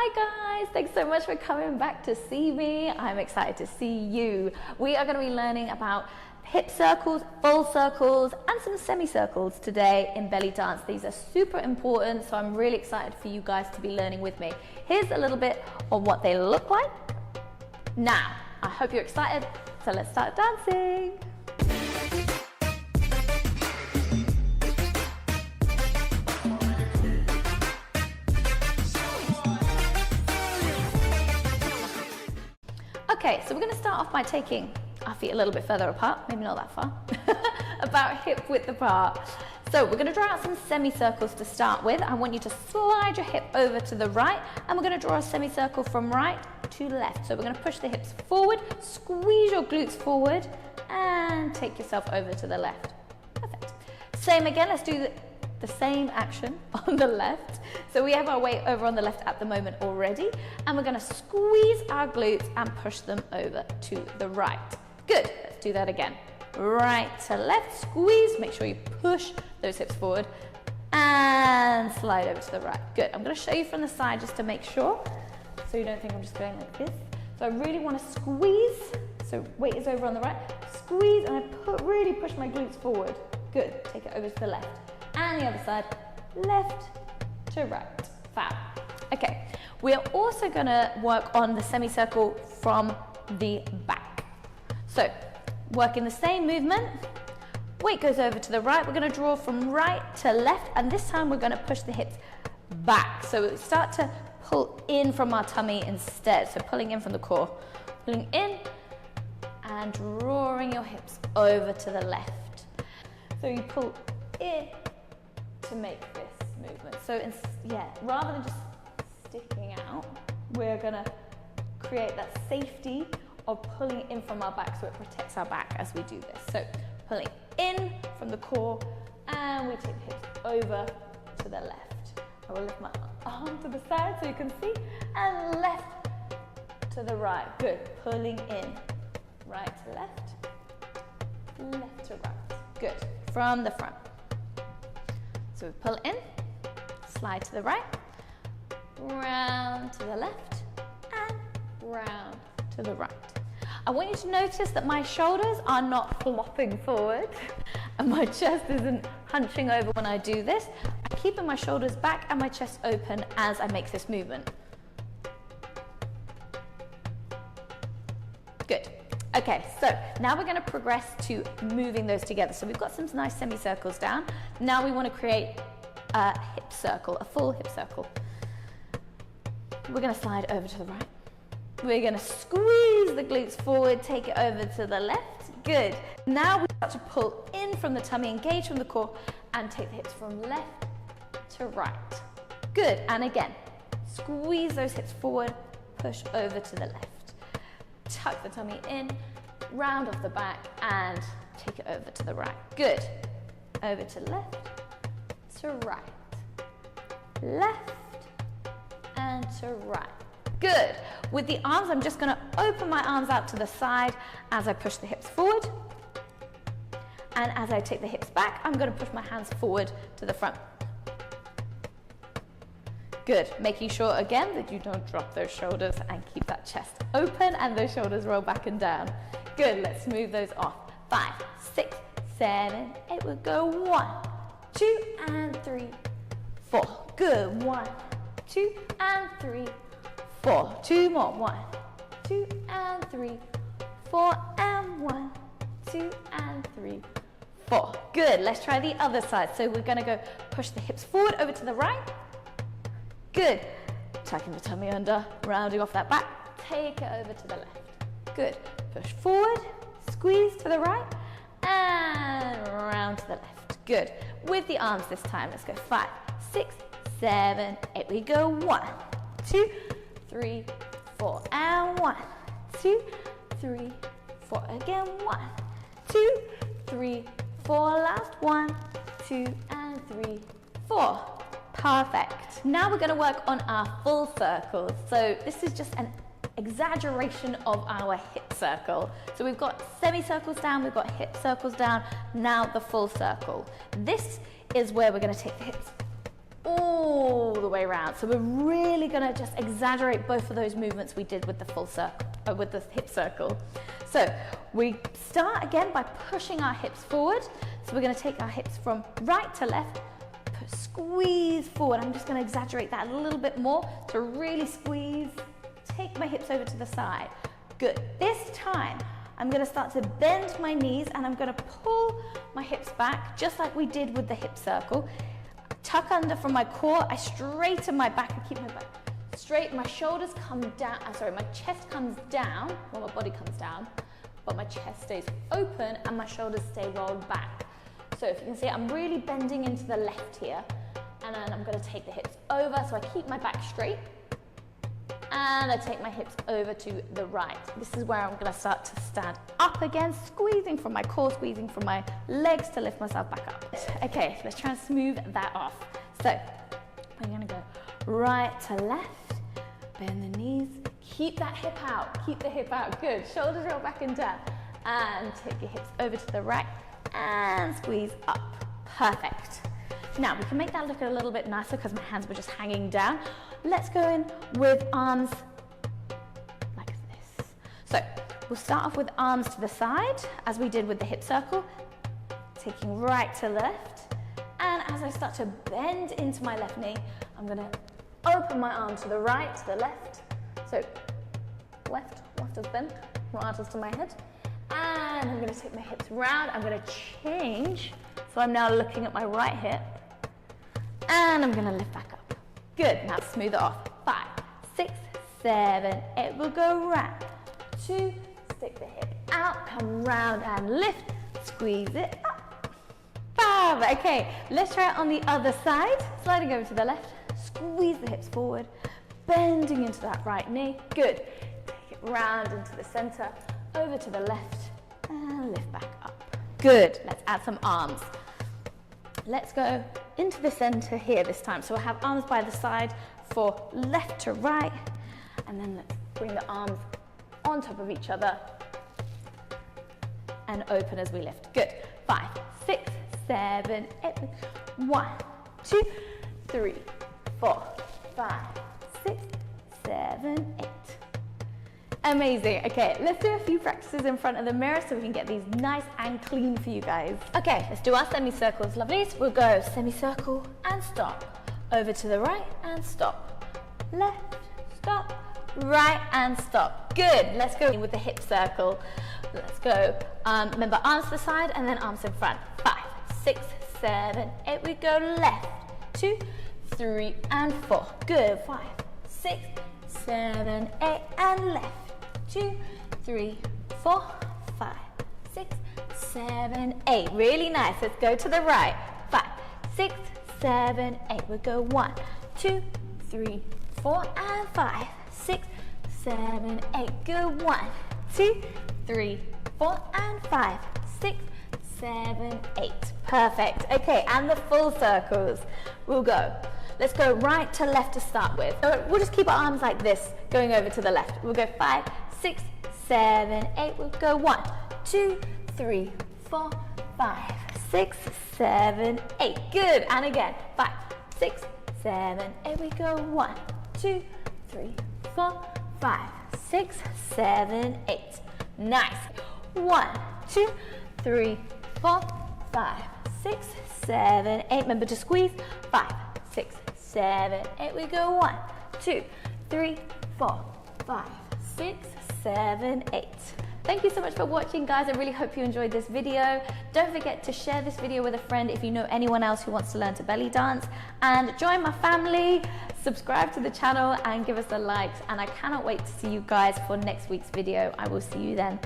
Hi guys, thanks so much for coming back to see me. I'm excited to see you. We are going to be learning about hip circles, full circles and some semicircles today in belly dance. These are super important, so I'm really excited for you guys to be learning with me. Here's a little bit on what they look like. Now, I hope you're excited, so let's start dancing. Okay, so we're going to start off by taking our feet a little bit further apart, maybe not that far, about hip width apart. So we're going to draw out some semicircles to start with. I want you to slide your hip over to the right, and we're going to draw a semicircle from right to left. So we're going to push the hips forward, squeeze your glutes forward, and take yourself over to the left. Perfect. Same again, let's do the same action on the left. So we have our weight over on the left at the moment already, and we're going to squeeze our glutes and push them over to the right. Good, let's do that again. Right to left, squeeze, make sure you push those hips forward and slide over to the right. Good, I'm going to show you from the side just to make sure, so you don't think I'm just going like this. So I really want to squeeze, so weight is over on the right, squeeze, and I really push my glutes forward. Good, take it over to the left. And the other side, left to right. Fab. Okay, we are also going to work on the semicircle from the back. So, working the same movement, weight goes over to the right, we're going to draw from right to left, and this time we're going to push the hips back. So we start to pull in from our tummy instead, so pulling in from the core, pulling in and drawing your hips over to the left. So you pull in to make this movement. So rather than just sticking out, we're gonna create that safety of pulling in from our back, so it protects our back as we do this. So pulling in from the core, and we take the hips over to the left. I will lift my arm to the side so you can see, and left to the right. Good, pulling in, right to left, left to right. Good, from the front. So we pull in, slide to the right, round to the left, and round to the right. I want you to notice that my shoulders are not flopping forward, and my chest isn't hunching over when I do this. I'm keeping my shoulders back and my chest open as I make this movement. Good. Okay, so now we're going to progress to moving those together. So we've got some nice semicircles down. Now we want to create a hip circle, a full hip circle. We're going to slide over to the right. We're going to squeeze the glutes forward, take it over to the left. Good. Now we start to pull in from the tummy, engage from the core, and take the hips from left to right. Good. And again, squeeze those hips forward, push over to the left. Tuck the tummy in, round off the back, and take it over to the right. Good. Over to left, to right, left, and to right. Good. With the arms, I'm just going to open my arms out to the side as I push the hips forward. And as I take the hips back, I'm going to push my hands forward to the front. Good, making sure again that you don't drop those shoulders and keep that chest open and those shoulders roll back and down. Good, let's move those off. 5, 6, 7, 8, we'll go 1, 2, and 3, 4. Good, 1, 2, and 3, 4. 2 more, 1, 2, and 3, 4, and 1, 2, and 3, 4. Good, let's try the other side. So we're gonna go push the hips forward over to the right. Good. Tucking the tummy under, rounding off that back. Take it over to the left. Good. Push forward, squeeze to the right, and round to the left. Good. With the arms this time, let's go 5, 6, 7, 8. We go 1, 2, 3, 4, and 1, 2, 3, 4. Again, 1, 2, 3, 4. Last 1, 2, and 3, 4. Perfect. Now we're going to work on our full circles. So this is just an exaggeration of our hip circle. So we've got semicircles down, we've got hip circles down, now the full circle. This is where we're going to take the hips all the way around. So we're really gonna just exaggerate both of those movements we did with the full circle, with the hip circle. So we start again by pushing our hips forward. So we're gonna take our hips from right to left, squeeze forward. I'm just gonna exaggerate that a little bit more to really squeeze, take my hips over to the side. Good. This time, I'm gonna start to bend my knees and I'm gonna pull my hips back, just like we did with the hip circle. Tuck under from my core, I straighten my back, I keep my back straight, my shoulders come down, my chest comes down, well my body comes down, but my chest stays open and my shoulders stay rolled back. So if you can see, I'm really bending into the left here, and then I'm gonna take the hips over, so I keep my back straight, and I take my hips over to the right. This is where I'm gonna start to stand up again, squeezing from my core, squeezing from my legs to lift myself back up. Okay, let's try and smooth that off. So, we're gonna go right to left, bend the knees, keep that hip out, keep the hip out, good. Shoulders roll back and down, and take your hips over to the right, and squeeze up, perfect. Now we can make that look a little bit nicer because my hands were just hanging down. Let's go in with arms like this. So we'll start off with arms to the side as we did with the hip circle, taking right to left. And as I start to bend into my left knee, I'm gonna open my arm to the right, to the left. So left is bent, right is to my head. And I'm gonna take my hips round, I'm gonna change. So I'm now looking at my right hip. And I'm gonna lift back up. Good, now smooth it off. 5, 6, 7, 8, we'll go round. 2, stick the hip out, come round and lift, squeeze it up. 5, okay, let's try it on the other side. Sliding over to the left, squeeze the hips forward, bending into that right knee. Good, take it round into the center, over to the left, and lift back up. Good, let's add some arms. Let's go into the center here this time. So we'll have arms by the side for left to right, and then let's bring the arms on top of each other and open as we lift. Good. 5, 6, 7, 8. 1, 2, 3, 4, 5, 6, 7, 8. Amazing. Okay, let's do a few practices in front of the mirror so we can get these nice and clean for you guys. Okay, let's do our semicircles, lovelies. We'll go semicircle and stop. Over to the right and stop. Left, stop, right and stop. Good. Let's go with the hip circle. Let's go. Remember, arms to the side and then arms in front. 5, 6, 7, 8. We go left, 2, 3 and 4. Good. 5, 6, 7, 8 and left. 2, 3, 4, 5, 6, 7, 8. Really nice. Let's go to the right. 5, 6, 7, 8. We'll go 1, 2, 3, 4, and 5, 6, 7, 8. Good. 1, 2, 3, 4, and 5, 6, 7, 8. Perfect. Okay, and the full circles. We'll go. Let's go right to left to start with. We'll just keep our arms like this, going over to the left. We'll go 5, 6, 7, 8. We'll go 1, 2, 3, 4, 5, 6, 7, 8. Good. And again, 5, 6, 7, 8. We go 1, 2, 3, 4, 5, 6, 7, 8. Nice. 1, 2, 3, 4, 5, 6, 7, 8. Remember to squeeze. 5, 6, 7, 8. We go 1, 2, 3, 4, 5, 6, 7, 8. Thank you so much for watching, guys. I really hope you enjoyed this video. Don't forget to share this video with a friend if you know anyone else who wants to learn to belly dance. And join my family, subscribe to the channel and give us a like. And I cannot wait to see you guys for next week's video. I will see you then.